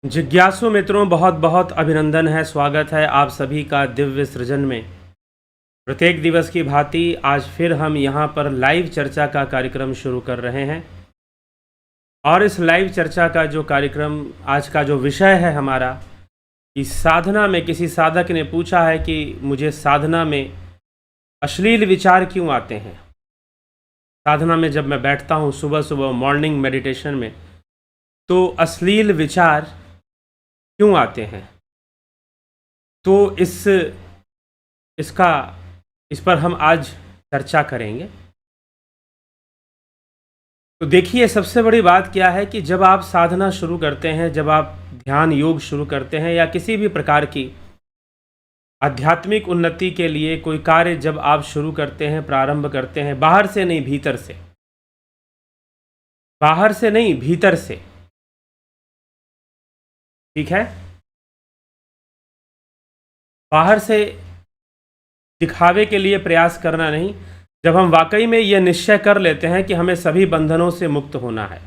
जिज्ञासु मित्रों, बहुत बहुत अभिनंदन है, स्वागत है आप सभी का दिव्य सृजन में। प्रत्येक दिवस की भांति आज फिर हम यहाँ पर लाइव चर्चा का कार्यक्रम शुरू कर रहे हैं। और इस लाइव चर्चा का जो कार्यक्रम आज का जो विषय है हमारा, कि साधना में किसी साधक ने पूछा है कि मुझे साधना में अश्लील विचार क्यों आते हैं। साधना में जब मैं बैठता हूँ सुबह सुबह मॉर्निंग मेडिटेशन में, तो अश्लील विचार क्यों आते हैं। तो इस पर हम आज चर्चा करेंगे। तो देखिए, सबसे बड़ी बात क्या है कि जब आप साधना शुरू करते हैं, जब आप ध्यान योग शुरू करते हैं या किसी भी प्रकार की आध्यात्मिक उन्नति के लिए कोई कार्य जब आप शुरू करते हैं, प्रारंभ करते हैं, बाहर से नहीं भीतर से, बाहर से नहीं भीतर से, ठीक है, बाहर से दिखावे के लिए प्रयास करना नहीं। जब हम वाकई में यह निश्चय कर लेते हैं कि हमें सभी बंधनों से मुक्त होना है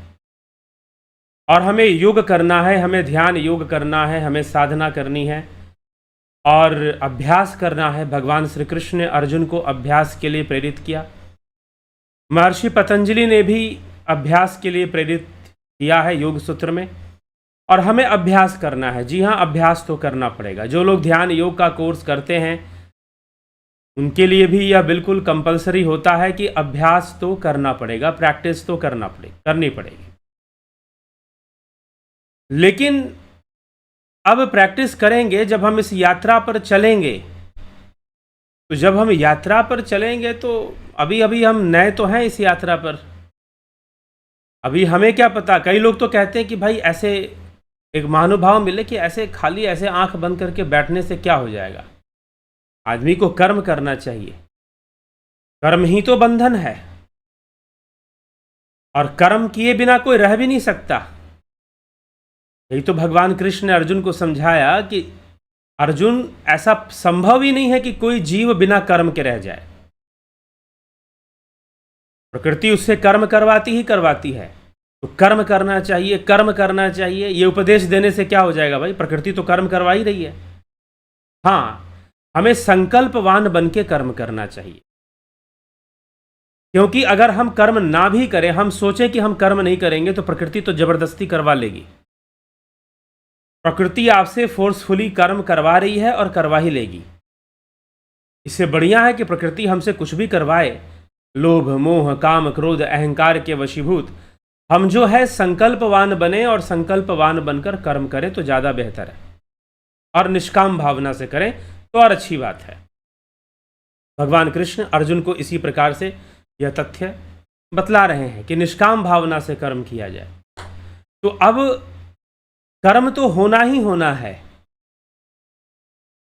और हमें योग करना है, हमें ध्यान योग करना है, हमें साधना करनी है और अभ्यास करना है। भगवान श्री कृष्ण ने अर्जुन को अभ्यास के लिए प्रेरित किया। महर्षि पतंजलि ने भी अभ्यास के लिए प्रेरित किया है योग सूत्र में, और हमें अभ्यास करना है। जी हाँ, अभ्यास तो करना पड़ेगा। जो लोग ध्यान योग का कोर्स करते हैं उनके लिए भी यह बिल्कुल कंपलसरी होता है कि अभ्यास तो करना पड़ेगा, प्रैक्टिस तो करनी पड़ेगी। लेकिन अब प्रैक्टिस करेंगे जब हम इस यात्रा पर चलेंगे। तो जब हम यात्रा पर चलेंगे तो अभी हम नए तो हैं इस यात्रा पर, अभी हमें क्या पता। कई लोग तो कहते हैं कि भाई ऐसे एक महानुभाव मिले कि ऐसे खाली ऐसे आंख बंद करके बैठने से क्या हो जाएगा। आदमी को कर्म करना चाहिए, कर्म ही तो बंधन है, और कर्म किए बिना कोई रह भी नहीं सकता। यही तो भगवान कृष्ण ने अर्जुन को समझाया कि अर्जुन, ऐसा संभव ही नहीं है कि कोई जीव बिना कर्म के रह जाए। प्रकृति उससे कर्म करवाती ही करवाती है, तो कर्म करना चाहिए, कर्म करना चाहिए। ये उपदेश देने से क्या हो जाएगा भाई, प्रकृति तो कर्म करवा ही रही है। हाँ, हमें संकल्पवान बन के कर्म करना चाहिए, क्योंकि अगर हम कर्म ना भी करें, हम सोचें कि हम कर्म नहीं करेंगे, तो प्रकृति तो जबरदस्ती करवा लेगी। प्रकृति आपसे फोर्सफुली कर्म करवा रही है और करवा ही लेगी। इससे बढ़िया है कि प्रकृति हमसे कुछ भी करवाए, लोभ मोह काम क्रोध अहंकार के वशीभूत हम जो है संकल्पवान बने और संकल्पवान बनकर कर्म करें तो ज़्यादा बेहतर है। और निष्काम भावना से करें तो और अच्छी बात है। भगवान कृष्ण अर्जुन को इसी प्रकार से यह तथ्य बतला रहे हैं कि निष्काम भावना से कर्म किया जाए। तो अब कर्म तो होना ही होना है।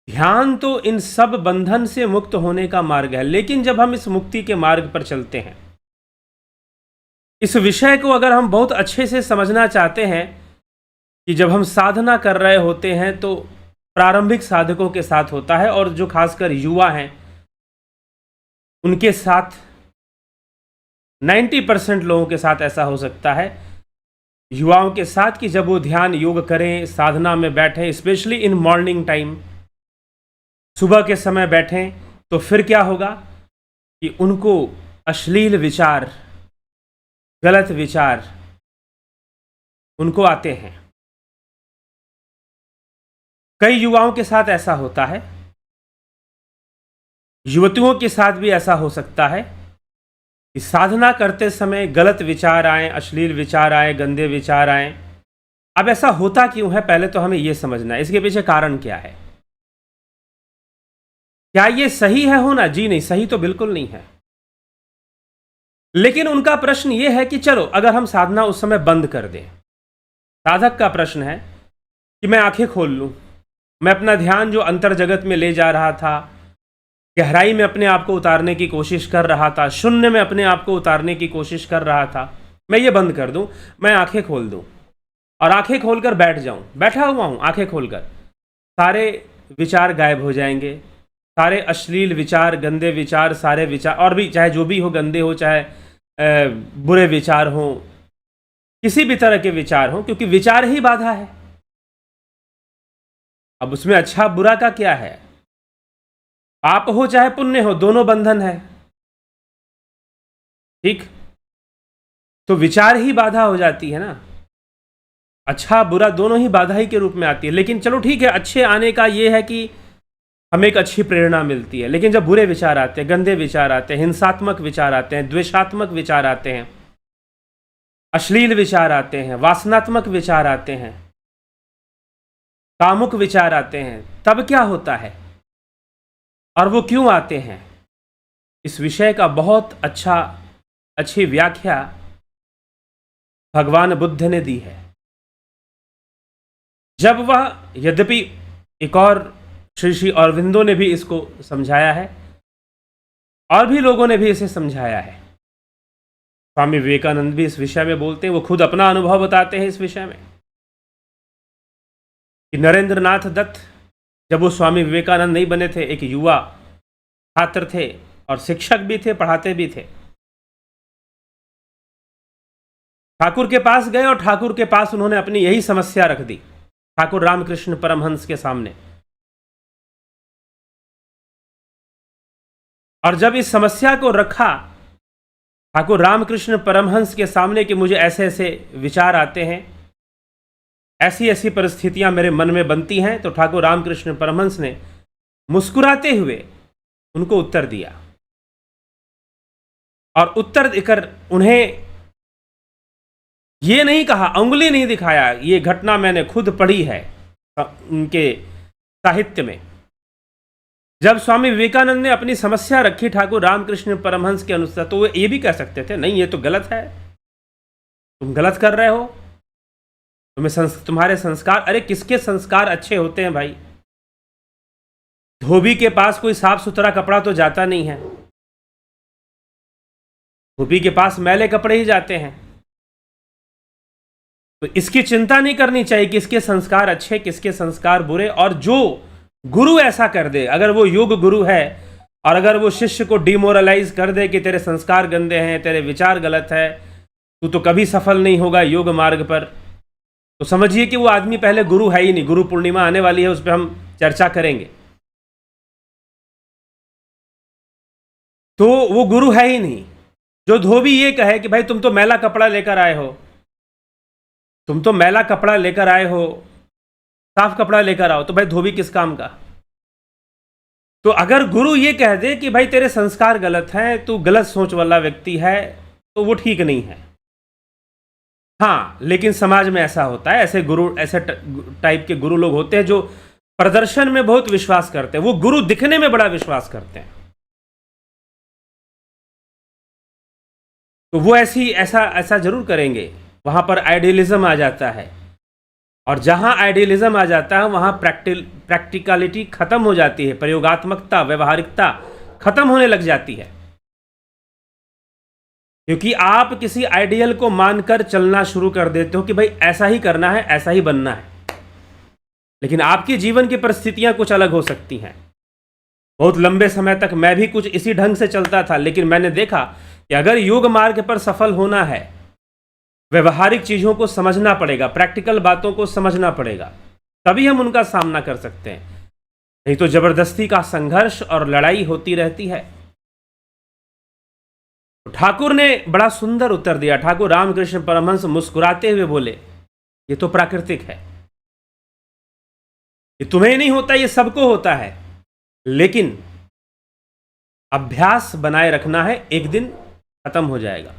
ध्यान तो इन सब बंधन से मुक्त होने का मार्ग है। लेकिन जब हम इस मुक्ति के मार्ग पर चलते हैं, इस विषय को अगर हम बहुत अच्छे से समझना चाहते हैं कि जब हम साधना कर रहे होते हैं तो प्रारंभिक साधकों के साथ होता है, और जो खासकर युवा हैं उनके साथ 90% लोगों के साथ ऐसा हो सकता है, युवाओं के साथ, कि जब वो ध्यान योग करें, साधना में बैठें, स्पेशली इन मॉर्निंग टाइम, सुबह के समय बैठें, तो फिर क्या होगा कि उनको अश्लील विचार, गलत विचार उनको आते हैं। कई युवाओं के साथ ऐसा होता है, युवतियों के साथ भी ऐसा हो सकता है कि साधना करते समय गलत विचार आए, अश्लील विचार आए, गंदे विचार आए। अब ऐसा होता क्यों है, पहले तो हमें यह समझना है, इसके पीछे कारण क्या है। क्या ये सही है होना? जी नहीं, सही तो बिल्कुल नहीं है। लेकिन उनका प्रश्न यह है कि चलो अगर हम साधना उस समय बंद कर दें। साधक का प्रश्न है कि मैं आंखें खोल लूं, मैं अपना ध्यान जो अंतर जगत में ले जा रहा था, गहराई में अपने आप को उतारने की कोशिश कर रहा था, शून्य में अपने आप को उतारने की कोशिश कर रहा था, मैं ये बंद कर दूं, मैं आंखें खोल दूं और आंखें खोलकर बैठ जाऊं। बैठा हुआ हूं आंखें खोलकर, सारे विचार गायब हो जाएंगे, सारे अश्लील विचार, गंदे विचार, सारे विचार, और भी चाहे जो भी हो, गंदे हो चाहे बुरे विचार हो, किसी भी तरह के विचार हो, क्योंकि विचार ही बाधा है। अब उसमें अच्छा बुरा का क्या है? पाप हो चाहे पुण्य हो, दोनों बंधन है। ठीक, तो विचार ही बाधा हो जाती है ना। अच्छा बुरा दोनों ही बाधा ही के रूप में आती है। लेकिन चलो ठीक है, अच्छे आने का ये है कि हमें एक अच्छी प्रेरणा मिलती है। लेकिन जब बुरे विचार आते हैं, गंदे विचार आते हैं, हिंसात्मक विचार आते हैं, द्वेषात्मक विचार आते हैं, अश्लील विचार आते हैं, वासनात्मक विचार आते हैं, कामुक विचार आते हैं, तब क्या होता है और वो क्यों आते हैं? इस विषय का बहुत अच्छी व्याख्या भगवान बुद्ध ने दी है। जब वह, यद्यपि एक और श्री अरविंदो ने भी इसको समझाया है और भी लोगों ने भी इसे समझाया है, स्वामी विवेकानंद भी इस विषय में बोलते हैं, वो खुद अपना अनुभव बताते हैं इस विषय में कि नरेंद्र नाथ दत्त जब वो स्वामी विवेकानंद नहीं बने थे, एक युवा छात्र थे और शिक्षक भी थे, पढ़ाते भी थे। ठाकुर के पास गए और ठाकुर के पास उन्होंने अपनी यही समस्या रख दी ठाकुर रामकृष्ण परमहंस के सामने। और जब इस समस्या को रखा ठाकुर रामकृष्ण परमहंस के सामने कि मुझे ऐसे ऐसे विचार आते हैं, ऐसी ऐसी परिस्थितियां मेरे मन में बनती हैं, तो ठाकुर रामकृष्ण परमहंस ने मुस्कुराते हुए उनको उत्तर दिया। और उत्तर देकर उन्हें ये नहीं कहा, उंगली नहीं दिखाया, ये घटना मैंने खुद पढ़ी है उनके साहित्य में। जब स्वामी विवेकानंद ने अपनी समस्या रखी ठाकुर रामकृष्ण परमहंस के अनुसार, तो वो ये भी कह सकते थे, नहीं ये तो गलत है, तुम गलत कर रहे हो, तुम्हारे संस्कार, अरे किसके संस्कार अच्छे होते हैं भाई? धोबी के पास कोई साफ सुथरा कपड़ा तो जाता नहीं है, धोबी के पास मैले कपड़े ही जाते हैं। तो इसकी चिंता नहीं करनी चाहिए कि किसके संस्कार अच्छे, किसके संस्कार बुरे। और जो गुरु ऐसा कर दे, अगर वो योग गुरु है और अगर वो शिष्य को डिमोरलाइज कर दे कि तेरे संस्कार गंदे हैं, तेरे विचार गलत है, तू तो कभी सफल नहीं होगा योग मार्ग पर, तो समझिए कि वो आदमी पहले गुरु है ही नहीं। गुरु पूर्णिमा आने वाली है, उस पर हम चर्चा करेंगे। तो वो गुरु है ही नहीं। जो धोबी ये कहे कि भाई तुम तो मैला कपड़ा लेकर आए हो, तुम तो मैला कपड़ा लेकर आए हो, साफ कपड़ा लेकर आओ, तो भाई धोबी किस काम का? तो अगर गुरु ये कह दे कि भाई तेरे संस्कार गलत हैं, तू गलत सोच वाला व्यक्ति है, तो वो ठीक नहीं है। हाँ, लेकिन समाज में ऐसा होता है, ऐसे गुरु, ऐसे टाइप के गुरु लोग होते हैं जो प्रदर्शन में बहुत विश्वास करते हैं, वो गुरु दिखने में बड़ा विश्वास करते हैं। तो वो ऐसा जरूर करेंगे। वहां पर आइडियलिज्म आ जाता है, और जहां आइडियलिज्म आ जाता है वहां प्रैक्टिकलिटी खत्म हो जाती है, प्रयोगात्मकता, व्यवहारिकता खत्म होने लग जाती है। क्योंकि आप किसी आइडियल को मानकर चलना शुरू कर देते हो कि भाई ऐसा ही करना है, ऐसा ही बनना है, लेकिन आपकी जीवन की परिस्थितियां कुछ अलग हो सकती हैं। बहुत लंबे समय तक मैं भी कुछ इसी ढंग से चलता था, लेकिन मैंने देखा कि अगर योग मार्ग पर सफल होना है, व्यवहारिक चीज़ों को समझना पड़ेगा, प्रैक्टिकल बातों को समझना पड़ेगा, तभी हम उनका सामना कर सकते हैं। नहीं तो जबरदस्ती का संघर्ष और लड़ाई होती रहती है। ठाकुर ने बड़ा सुंदर उत्तर दिया। ठाकुर रामकृष्ण परमहंस मुस्कुराते हुए बोले, ये तो प्राकृतिक है, ये तुम्हें नहीं होता, ये सबको होता है, लेकिन अभ्यास बनाए रखना है, एक दिन खत्म हो जाएगा।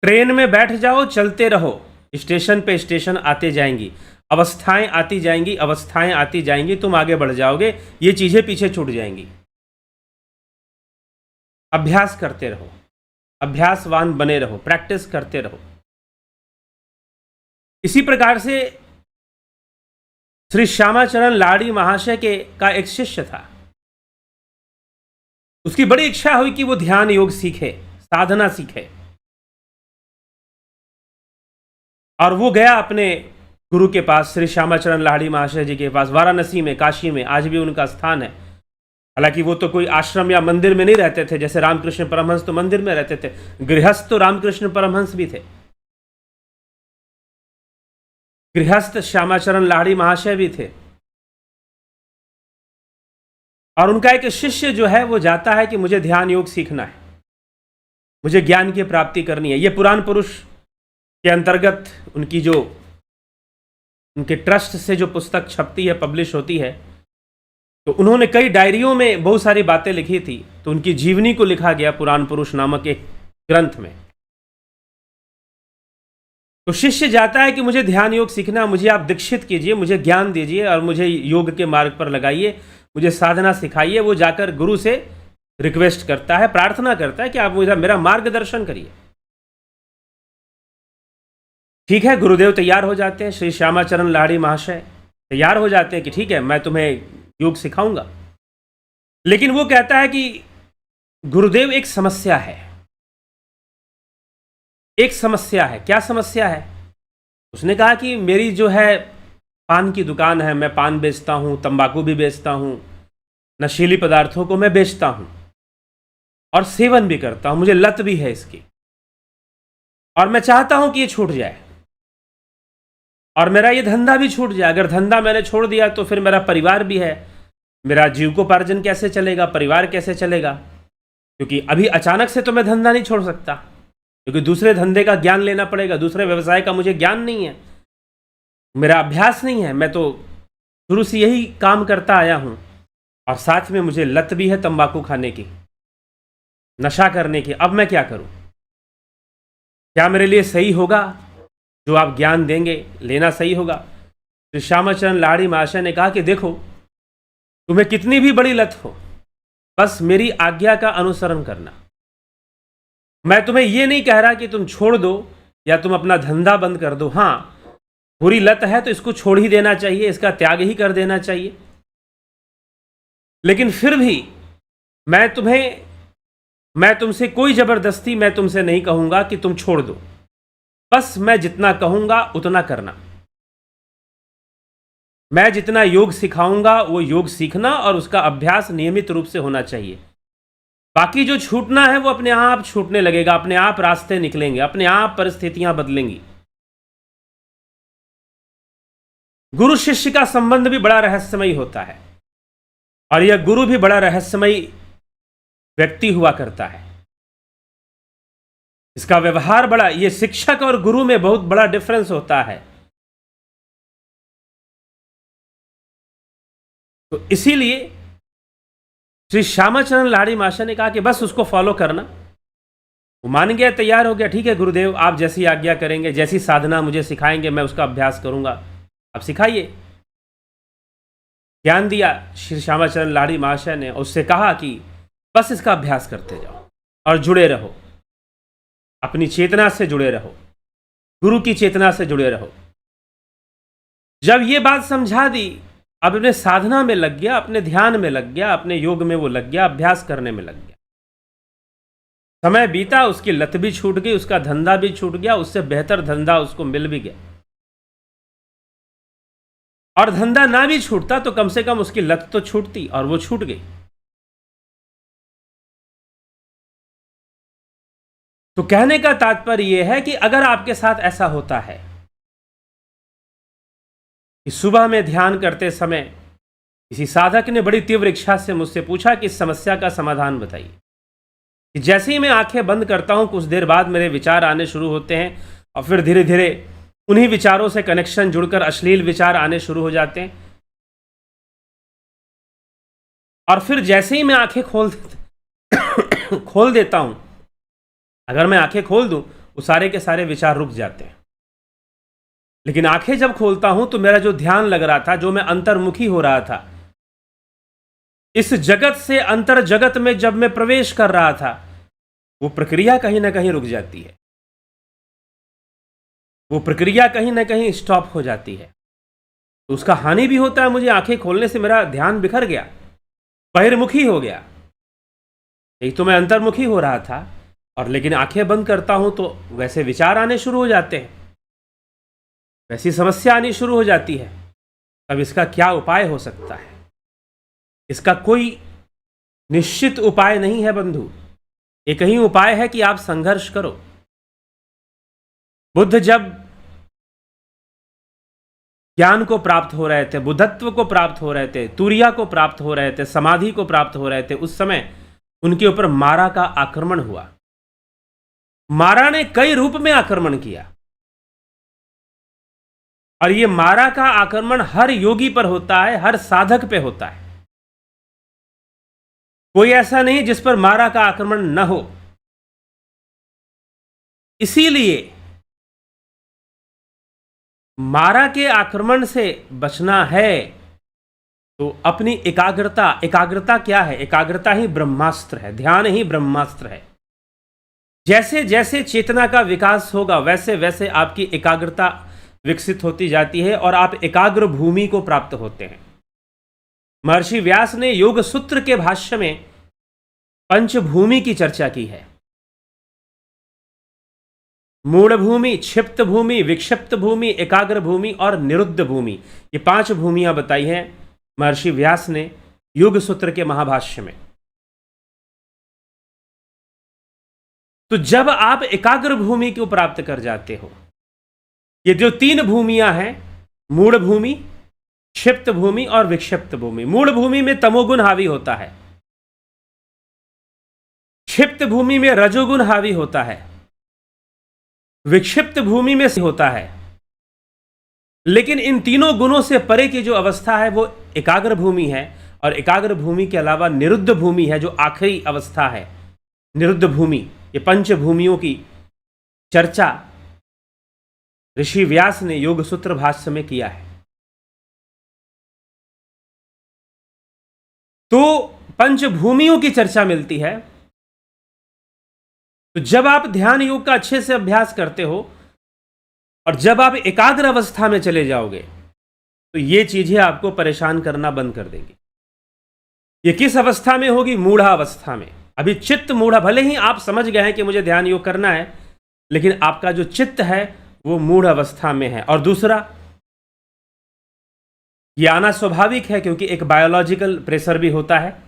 ट्रेन में बैठ जाओ, चलते रहो, स्टेशन पे स्टेशन आते जाएंगी, अवस्थाएं आती जाएंगी, अवस्थाएं आती जाएंगी, तुम आगे बढ़ जाओगे, ये चीजें पीछे छूट जाएंगी। अभ्यास करते रहो, अभ्यासवान बने रहो, प्रैक्टिस करते रहो। इसी प्रकार से श्री श्यामाचरण लाड़ी महाशय का एक शिष्य था। उसकी बड़ी इच्छा हुई कि वो ध्यान योग सीखे, साधना सीखे, और वो गया अपने गुरु के पास, श्री श्यामाचरण लाड़ी महाशय जी के पास, वाराणसी में, काशी में, आज भी उनका स्थान है। हालांकि वो तो कोई आश्रम या मंदिर में नहीं रहते थे, जैसे रामकृष्ण परमहंस तो मंदिर में रहते थे, गृहस्थ तो रामकृष्ण परमहंस भी थे, गृहस्थ श्यामाचरण लाड़ी महाशय भी थे। और उनका एक शिष्य जो है वो जाता है कि मुझे ध्यान योग सीखना है, मुझे ज्ञान की प्राप्ति करनी है। ये पुराण पुरुष के अंतर्गत उनकी जो उनके ट्रस्ट से जो पुस्तक छपती है, पब्लिश होती है, तो उन्होंने कई डायरियों में बहुत सारी बातें लिखी थी, तो उनकी जीवनी को लिखा गया पुराण पुरुष नामक एक ग्रंथ में। तो शिष्य जाता है कि मुझे ध्यान योग सीखना, मुझे आप दीक्षित कीजिए, मुझे ज्ञान दीजिए और मुझे योग के मार्ग पर लगाइए, मुझे साधना सिखाइए। वो जाकर गुरु से रिक्वेस्ट करता है, प्रार्थना करता है कि आप मुझे मेरा मार्गदर्शन करिए। ठीक है, गुरुदेव तैयार हो जाते हैं, श्री श्यामाचरण लाहिड़ी महाशय तैयार हो जाते हैं कि ठीक है मैं तुम्हें योग सिखाऊंगा। लेकिन वो कहता है कि गुरुदेव एक समस्या है, एक समस्या है। क्या समस्या है? उसने कहा कि मेरी जो है पान की दुकान है, मैं पान बेचता हूँ, तंबाकू भी बेचता हूँ, नशीली पदार्थों को मैं बेचता हूँ और सेवन भी करता हूँ, मुझे लत भी है इसकी, और मैं चाहता हूँ कि ये छूट जाए और मेरा ये धंधा भी छूट जाए। अगर धंधा मैंने छोड़ दिया तो फिर मेरा परिवार भी है, मेरा जीविकोपार्जन कैसे चलेगा, परिवार कैसे चलेगा? क्योंकि अभी अचानक से तो मैं धंधा नहीं छोड़ सकता, क्योंकि दूसरे धंधे का ज्ञान लेना पड़ेगा, दूसरे व्यवसाय का मुझे ज्ञान नहीं है, मेरा अभ्यास नहीं है, मैं तो शुरू से यही काम करता आया हूँ और साथ में मुझे लत भी है तंबाकू खाने की, नशा करने की। अब मैं क्या करूँ? क्या मेरे लिए सही होगा जो आप ज्ञान देंगे, लेना सही होगा? श्री श्यामाचरण लाहिड़ी महाशय ने कहा कि देखो, तुम्हें कितनी भी बड़ी लत हो, बस मेरी आज्ञा का अनुसरण करना। मैं तुम्हें यह नहीं कह रहा कि तुम छोड़ दो या तुम अपना धंधा बंद कर दो। हाँ, बुरी लत है तो इसको छोड़ ही देना चाहिए, इसका त्याग ही कर देना चाहिए। लेकिन फिर भी मैं तुमसे कोई जबरदस्ती मैं तुमसे नहीं कहूंगा कि तुम छोड़ दो, बस मैं जितना कहूंगा उतना करना। मैं जितना योग सिखाऊंगा वो योग सीखना और उसका अभ्यास नियमित रूप से होना चाहिए। बाकी जो छूटना है वो अपने आप छूटने लगेगा, अपने आप रास्ते निकलेंगे, अपने आप परिस्थितियां बदलेंगी। गुरु शिष्य का संबंध भी बड़ा रहस्यमयी होता है और यह गुरु भी बड़ा रहस्यमयी व्यक्ति हुआ करता है। इसका व्यवहार बड़ा, ये शिक्षक और गुरु में बहुत बड़ा डिफरेंस होता है। तो इसीलिए श्री श्यामाचरण लाहिड़ी महाशय ने कहा कि बस उसको फॉलो करना। वो मान गया, तैयार हो गया। ठीक है गुरुदेव, आप जैसी आज्ञा करेंगे, जैसी साधना मुझे सिखाएंगे, मैं उसका अभ्यास करूंगा, आप सिखाइए। ज्ञान दिया श्री श्यामाचरण लाहिड़ी महाशय ने, उससे कहा कि बस इसका अभ्यास करते जाओ और जुड़े रहो, अपनी चेतना से जुड़े रहो, गुरु की चेतना से जुड़े रहो। जब ये बात समझा दी, अब अपने साधना में लग गया, अपने ध्यान में लग गया, अपने योग में वो लग गया, अभ्यास करने में लग गया। समय बीता, उसकी लत भी छूट गई, उसका धंधा भी छूट गया, उससे बेहतर धंधा उसको मिल भी गया। और धंधा ना भी छूटता तो कम से कम उसकी लत तो छूटती, और वो छूट गई। तो कहने का तात्पर्य यह है कि अगर आपके साथ ऐसा होता है कि सुबह में ध्यान करते समय किसी साधक ने बड़ी तीव्र इच्छा से मुझसे पूछा कि इस समस्या का समाधान बताइए, कि जैसे ही मैं आंखें बंद करता हूं कुछ देर बाद मेरे विचार आने शुरू होते हैं और फिर धीरे धीरे उन्हीं विचारों से कनेक्शन जुड़कर अश्लील विचार आने शुरू हो जाते हैं, और फिर जैसे ही मैं आंखें खोल देता हूं, अगर मैं आंखें खोल दूं वो सारे के सारे विचार रुक जाते हैं। लेकिन आंखें जब खोलता हूं तो मेरा जो ध्यान लग रहा था, जो मैं अंतर्मुखी हो रहा था, इस जगत से अंतर जगत में जब मैं प्रवेश कर रहा था, वो प्रक्रिया कहीं ना कहीं रुक जाती है, वो प्रक्रिया कहीं ना कहीं स्टॉप हो जाती है। तो उसका हानि भी होता है। मुझे आंखें खोलने से मेरा ध्यान बिखर गया, बहिर्मुखी हो गया। एक तो मैं अंतर्मुखी हो रहा था, और लेकिन आंखें बंद करता हूं तो वैसे विचार आने शुरू हो जाते हैं, वैसी समस्या आनी शुरू हो जाती है। अब इसका क्या उपाय हो सकता है? इसका कोई निश्चित उपाय नहीं है बंधु। एक ही उपाय है कि आप संघर्ष करो। बुद्ध जब ज्ञान को प्राप्त हो रहे थे, बुद्धत्व को प्राप्त हो रहे थे, तुरिया को प्राप्त हो रहे थे, समाधि को प्राप्त हो रहे थे, उस समय उनके ऊपर मारा का आक्रमण हुआ। मारा ने कई रूप में आक्रमण किया, और यह मारा का आक्रमण हर योगी पर होता है, हर साधक पे होता है। कोई ऐसा नहीं जिस पर मारा का आक्रमण न हो। इसीलिए मारा के आक्रमण से बचना है तो अपनी एकाग्रता क्या है? एकाग्रता ही ब्रह्मास्त्र है, ध्यान ही ब्रह्मास्त्र है। जैसे जैसे चेतना का विकास होगा वैसे वैसे आपकी एकाग्रता विकसित होती जाती है और आप एकाग्र भूमि को प्राप्त होते हैं। महर्षि व्यास ने योग सूत्र के भाष्य में पंचभूमि की चर्चा की है। मूढ़ भूमि, क्षिप्त भूमि, विक्षिप्त भूमि, एकाग्र भूमि और निरुद्ध भूमि, ये 5 भूमियां बताई हैं महर्षि व्यास ने योग सूत्र के महाभाष्य में। तो जब आप एकाग्र भूमि को प्राप्त कर जाते हो, ये जो 3 भूमियां हैं, मूढ़ भूमि, क्षिप्त भूमि और विक्षिप्त भूमि। मूढ़ भूमि में तमोगुण हावी होता है, क्षिप्त भूमि में रजोगुण हावी होता है, विक्षिप्त भूमि में होता है। लेकिन इन तीनों गुणों से परे की जो अवस्था है वो एकाग्र भूमि है, और एकाग्र भूमि के अलावा निरुद्ध भूमि है जो आखिरी अवस्था है, निरुद्ध भूमि। ये 5 भूमियों की चर्चा ऋषि व्यास ने योग सूत्र भाष्य में किया है। तो 5 भूमियों की चर्चा मिलती है। तो जब आप ध्यान योग का अच्छे से अभ्यास करते हो और जब आप एकाग्र अवस्था में चले जाओगे तो ये चीजें आपको परेशान करना बंद कर देंगी। ये किस अवस्था में होगी? मूढ़ा अवस्था में। अभी चित्त मूढ़ा, भले ही आप समझ गए हैं कि मुझे ध्यान योग करना है, लेकिन आपका जो चित्त है वो मूढ़ अवस्था में है। और दूसरा, ये आना स्वाभाविक है क्योंकि एक बायोलॉजिकल प्रेशर भी होता है।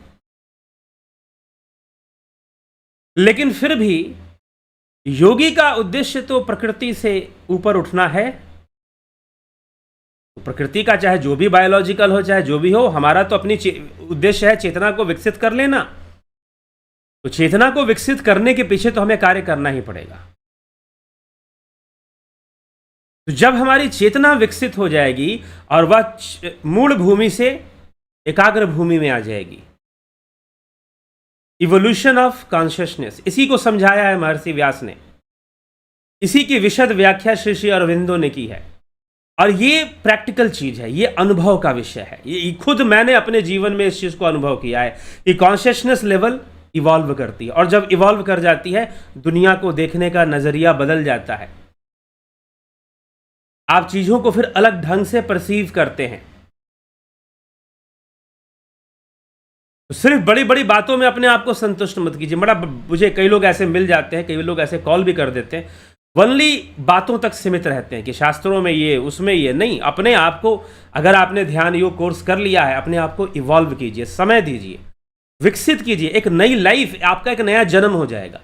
लेकिन फिर भी योगी का उद्देश्य तो प्रकृति से ऊपर उठना है। तो प्रकृति का चाहे जो भी बायोलॉजिकल हो, चाहे जो भी हो, हमारा तो अपनी उद्देश्य है चेतना को विकसित कर लेना। तो चेतना को विकसित करने के पीछे तो हमें कार्य करना ही पड़ेगा। तो जब हमारी चेतना विकसित हो जाएगी और वह मूढ़ भूमि से एकाग्र भूमि में आ जाएगी, इवोल्यूशन ऑफ कॉन्शियसनेस, इसी को समझाया है महर्षि व्यास ने। इसी की विशद व्याख्या श्री श्री अरविंदो ने की है। और ये प्रैक्टिकल चीज है, ये अनुभव का विषय है। ये खुद मैंने अपने जीवन में इस चीज को अनुभव किया है कि कॉन्शियसनेस लेवल इवॉल्व करती है, और जब इवॉल्व कर जाती है दुनिया को देखने का नजरिया बदल जाता है। आप चीजों को फिर अलग ढंग से परसीव करते हैं। तो सिर्फ बड़ी बड़ी बातों में अपने आप को संतुष्ट मत कीजिए। मुझे कई लोग ऐसे मिल जाते हैं, कई लोग ऐसे कॉल भी कर देते हैं, वनली बातों तक सीमित रहते हैं कि शास्त्रों में ये, उसमें ये नहीं। अपने आप को, अगर आपने ध्यान योग कोर्स कर लिया है, अपने आप को इवॉल्व कीजिए, समय दीजिए, विकसित कीजिए। एक नई लाइफ, आपका एक नया जन्म हो जाएगा।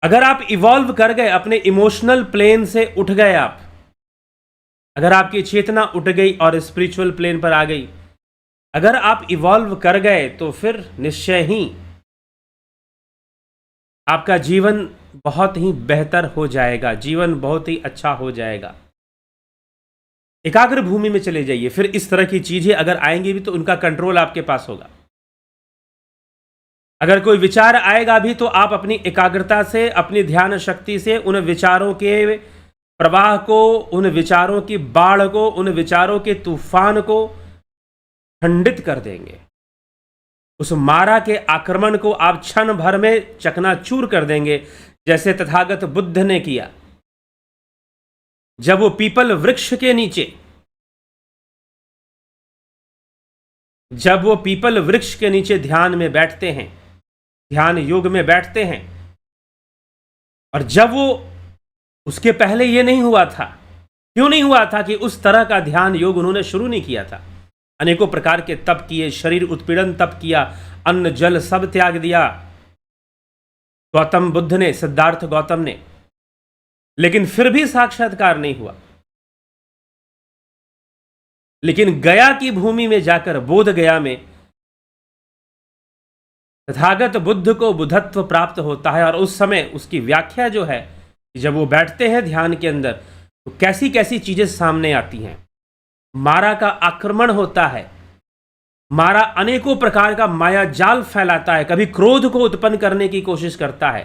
अगर आप इवॉल्व कर गए, अपने इमोशनल प्लेन से उठ गए आप, अगर आपकी चेतना उठ गई और स्पिरिचुअल प्लेन पर आ गई, अगर आप इवॉल्व कर गए, तो फिर निश्चय ही आपका जीवन बहुत ही बेहतर हो जाएगा, जीवन बहुत ही अच्छा हो जाएगा। एकाग्र भूमि में चले जाइए, फिर इस तरह की चीजें अगर आएंगी भी तो उनका कंट्रोल आपके पास होगा। अगर कोई विचार आएगा भी तो आप अपनी एकाग्रता से, अपनी ध्यान शक्ति से उन विचारों के प्रवाह को, उन विचारों की बाढ़ को, उन विचारों के तूफान को खंडित कर देंगे। उस मारा के आक्रमण को आप क्षण भर में चकनाचूर कर देंगे, जैसे तथागत बुद्ध ने किया। जब वो पीपल वृक्ष के नीचे, जब वो पीपल वृक्ष के नीचे ध्यान में बैठते हैं, ध्यान योग में बैठते हैं, और जब वो, उसके पहले ये नहीं हुआ था। क्यों नहीं हुआ था? कि उस तरह का ध्यान योग उन्होंने शुरू नहीं किया था। अनेकों प्रकार के तप किए, शरीर उत्पीड़न तप किया, अन्न जल सब त्याग दिया गौतम बुद्ध ने, सिद्धार्थ गौतम ने, लेकिन फिर भी साक्षात्कार नहीं हुआ। लेकिन गया की भूमि में जाकर, बोध गया में, तथागत बुद्ध को बुद्धत्व प्राप्त होता है। और उस समय उसकी व्याख्या जो है, जब वो बैठते हैं ध्यान के अंदर, तो कैसी कैसी चीजें सामने आती हैं। मारा का आक्रमण होता है, मारा अनेकों प्रकार का माया जाल फैलाता है, कभी क्रोध को उत्पन्न करने की कोशिश करता है,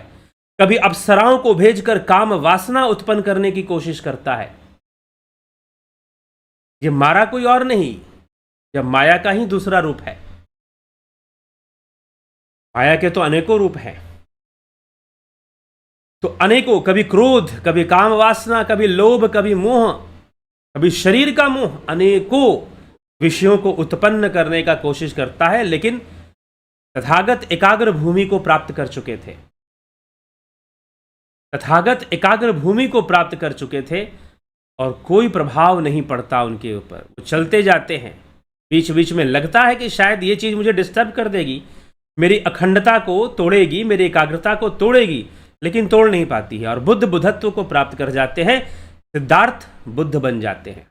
कभी अप्सराओं को भेजकर काम वासना उत्पन्न करने की कोशिश करता है। ये मारा कोई और नहीं, यह माया का ही दूसरा रूप है। माया के तो अनेकों रूप हैं, तो अनेकों, कभी क्रोध, कभी काम वासना, कभी लोभ, कभी मोह, कभी शरीर का मोह, अनेकों विषयों को उत्पन्न करने का कोशिश करता है। लेकिन तथागत एकाग्र भूमि को प्राप्त कर चुके थे, तथागत एकाग्र भूमि को प्राप्त कर चुके थे, और कोई प्रभाव नहीं पड़ता उनके ऊपर। वो चलते जाते हैं, बीच बीच में लगता है कि शायद ये चीज मुझे डिस्टर्ब कर देगी, मेरी अखंडता को तोड़ेगी, मेरी एकाग्रता को तोड़ेगी, लेकिन तोड़ नहीं पाती है। और बुद्ध बुद्धत्व को प्राप्त कर जाते हैं, सिद्धार्थ बुद्ध बन जाते हैं,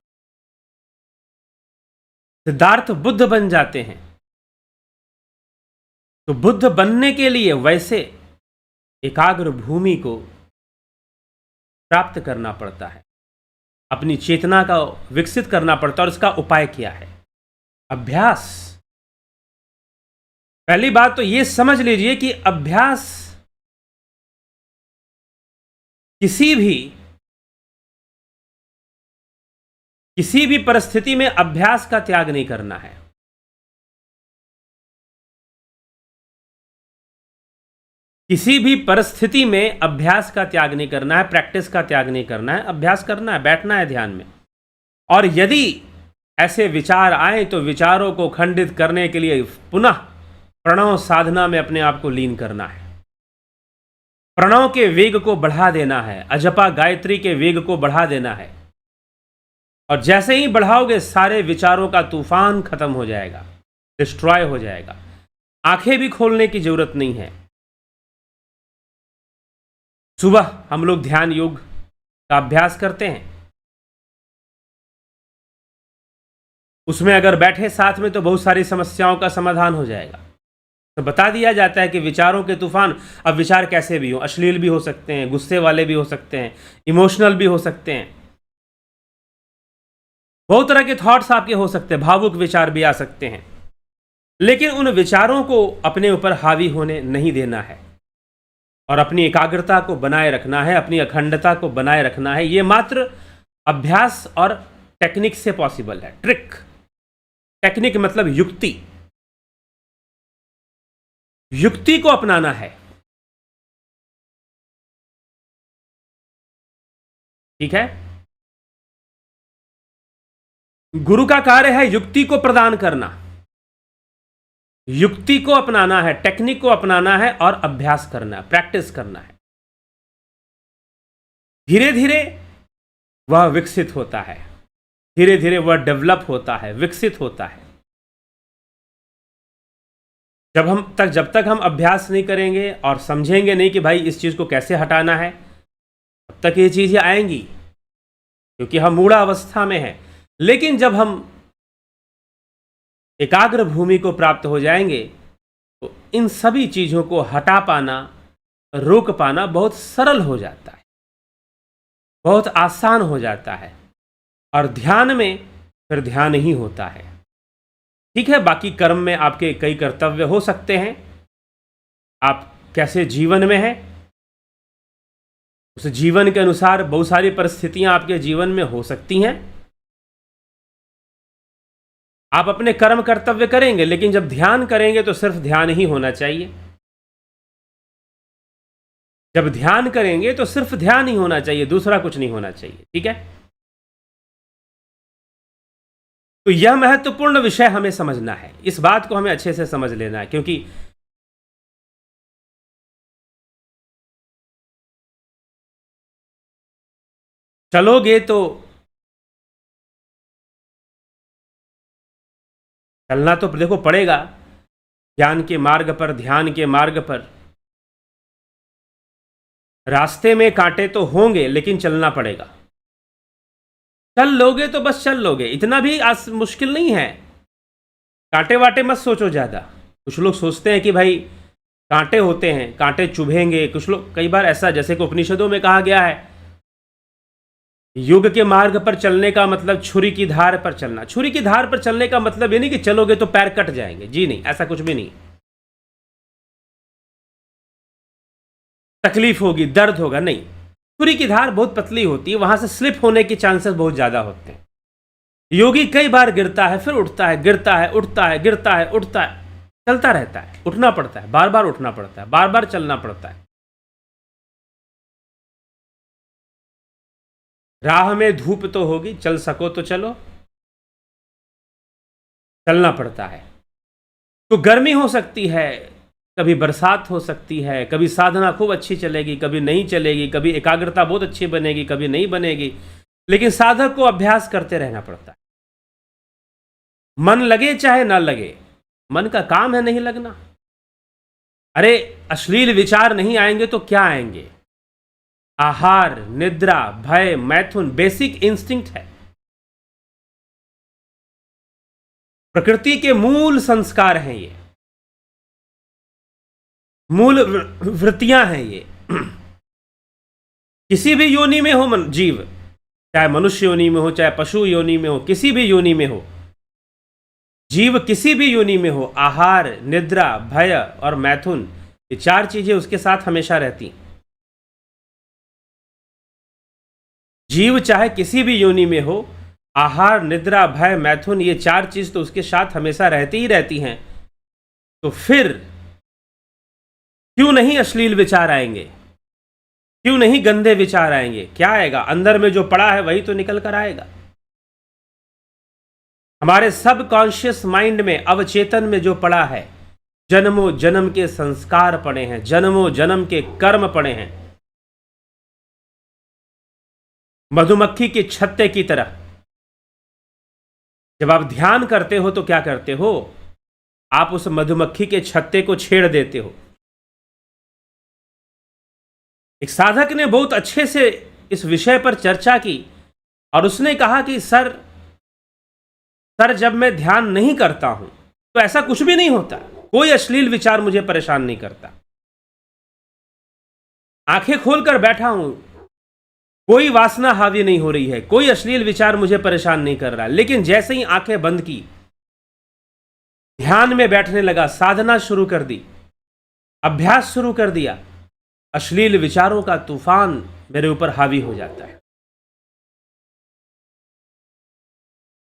सिद्धार्थ बुद्ध बन जाते हैं। तो बुद्ध बनने के लिए वैसे एकाग्र भूमि को प्राप्त करना पड़ता है, अपनी चेतना का विकसित करना पड़ता है। और इसका उपाय क्या है? अभ्यास। पहली बात तो यह समझ लीजिए कि अभ्यास किसी भी परिस्थिति में अभ्यास का त्याग नहीं करना है। किसी भी परिस्थिति में अभ्यास का त्याग नहीं करना है, प्रैक्टिस का त्याग नहीं करना है, अभ्यास करना है, बैठना है ध्यान में। और यदि ऐसे विचार आए तो विचारों को खंडित करने के लिए पुनः प्रणव साधना में अपने आप को लीन करना है, प्रणव के वेग को बढ़ा देना है, अजपा गायत्री के वेग को बढ़ा देना है। और जैसे ही बढ़ाओगे, सारे विचारों का तूफान खत्म हो जाएगा, डिस्ट्रॉय हो जाएगा। आंखें भी खोलने की जरूरत नहीं है। सुबह हम लोग ध्यान योग का अभ्यास करते हैं, उसमें अगर बैठे साथ में तो बहुत सारी समस्याओं का समाधान हो जाएगा। तो बता दिया जाता है कि विचारों के तूफान, अब विचार कैसे भी हो, अश्लील भी हो सकते हैं, गुस्से वाले भी हो सकते हैं, इमोशनल भी हो सकते हैं, बहुत तरह के थॉट्स आपके हो सकते हैं, भावुक विचार भी आ सकते हैं। लेकिन उन विचारों को अपने ऊपर हावी होने नहीं देना है, और अपनी एकाग्रता को बनाए रखना है, अपनी अखंडता को बनाए रखना है। ये मात्र अभ्यास और टेक्निक से पॉसिबल है। ट्रिक, टेक्निक मतलब युक्ति, युक्ति को अपनाना है। ठीक है, गुरु का कार्य है युक्ति को प्रदान करना, युक्ति को अपनाना है, टेक्निक को अपनाना है, और अभ्यास करना है, प्रैक्टिस करना है। धीरे धीरे वह विकसित होता है, धीरे धीरे वह डेवलप होता है, विकसित होता है। जब तक हम अभ्यास नहीं करेंगे और समझेंगे नहीं कि भाई इस चीज को कैसे हटाना है, तब तक ये चीजें आएंगी, क्योंकि हम मूढ़ अवस्था में हैं। लेकिन जब हम एकाग्र भूमि को प्राप्त हो जाएंगे, तो इन सभी चीजों को हटा पाना, रोक पाना बहुत सरल हो जाता है, बहुत आसान हो जाता है। और ध्यान में फिर ध्यान ही होता है। ठीक है, बाकी कर्म में आपके कई कर्तव्य हो सकते हैं, आप कैसे जीवन में हैं, उस जीवन के अनुसार बहुत सारी परिस्थितियां आपके जीवन में हो सकती हैं। आप अपने कर्म कर्तव्य करेंगे, लेकिन जब ध्यान करेंगे तो सिर्फ ध्यान ही होना चाहिए। जब ध्यान करेंगे तो सिर्फ ध्यान ही होना चाहिए, दूसरा कुछ नहीं होना चाहिए। ठीक है, तो यह महत्वपूर्ण विषय हमें समझना है, इस बात को हमें अच्छे से समझ लेना है, क्योंकि चलोगे तो चलना तो देखो पड़ेगा, ज्ञान के मार्ग पर, ध्यान के मार्ग पर। रास्ते में कांटे तो होंगे, लेकिन चलना पड़ेगा। चल लोगे तो बस चल लोगे, इतना भी मुश्किल नहीं है। कांटे वाटे मत सोचो ज़्यादा। कुछ लोग सोचते हैं कि भाई कांटे होते हैं, कांटे चुभेंगे। कुछ लोग, कई बार ऐसा, जैसे कि उपनिषदों में कहा गया है, युग के मार्ग पर चलने का मतलब छुरी की धार पर चलना। छुरी की धार पर चलने का मतलब ये नहीं कि चलोगे तो पैर कट जाएंगे, जी नहीं, ऐसा कुछ भी नहीं। तकलीफ होगी, दर्द होगा, नहीं। छुरी की धार बहुत पतली होती है, वहां से स्लिप होने के चांसेस बहुत ज्यादा होते हैं। योगी कई बार गिरता है, फिर उठता है, गिरता है, उठता है, गिरता है, उठता है, चलता रहता है। उठना पड़ता है, बार बार उठना पड़ता है, बार बार चलना पड़ता है। राह में धूप तो होगी, चल सको तो चलो, चलना पड़ता है। तो गर्मी हो सकती है, कभी बरसात हो सकती है, कभी साधना खूब अच्छी चलेगी, कभी नहीं चलेगी, कभी एकाग्रता बहुत अच्छी बनेगी, कभी नहीं बनेगी। लेकिन साधक को अभ्यास करते रहना पड़ता है। मन लगे चाहे ना लगे, मन का काम है नहीं लगना। अरे अश्लील विचार नहीं आएंगे तो क्या आएंगे? आहार, निद्रा, भय, मैथुन बेसिक इंस्टिंक्ट है, प्रकृति के मूल संस्कार हैं ये, मूल वृत्तियां हैं ये। किसी भी योनि में हो जीव, चाहे मनुष्य योनि में हो, चाहे पशु योनि में हो, किसी भी योनि में हो जीव, किसी भी योनि में हो, आहार, निद्रा, भय और मैथुन, ये चार चीजें उसके साथ हमेशा रहती। जीव चाहे किसी भी योनि में हो, आहार, निद्रा, भय, मैथुन, ये चार चीज तो उसके साथ हमेशा रहती ही रहती हैं। तो फिर क्यों नहीं अश्लील विचार आएंगे? क्यों नहीं गंदे विचार आएंगे? क्या आएगा? अंदर में जो पड़ा है वही तो निकल कर आएगा। हमारे सब कॉन्शियस माइंड में, अवचेतन में जो पड़ा है, जन्मों जन्म के संस्कार पड़े हैं, जन्मों जन्म के कर्म पड़े हैं। मधुमक्खी के छत्ते की तरह जब आप ध्यान करते हो तो क्या करते हो? आप उस मधुमक्खी के छत्ते को छेड़ देते हो। एक साधक ने बहुत अच्छे से इस विषय पर चर्चा की और उसने कहा कि सर जब मैं ध्यान नहीं करता हूं तो ऐसा कुछ भी नहीं होता, कोई अश्लील विचार मुझे परेशान नहीं करता। आंखें खोलकर बैठा हूं, कोई वासना हावी नहीं हो रही है, कोई अश्लील विचार मुझे परेशान नहीं कर रहा। लेकिन जैसे ही आंखें बंद की, ध्यान में बैठने लगा, साधना शुरू कर दी, अभ्यास शुरू कर दिया, अश्लील विचारों का तूफान मेरे ऊपर हावी हो जाता है।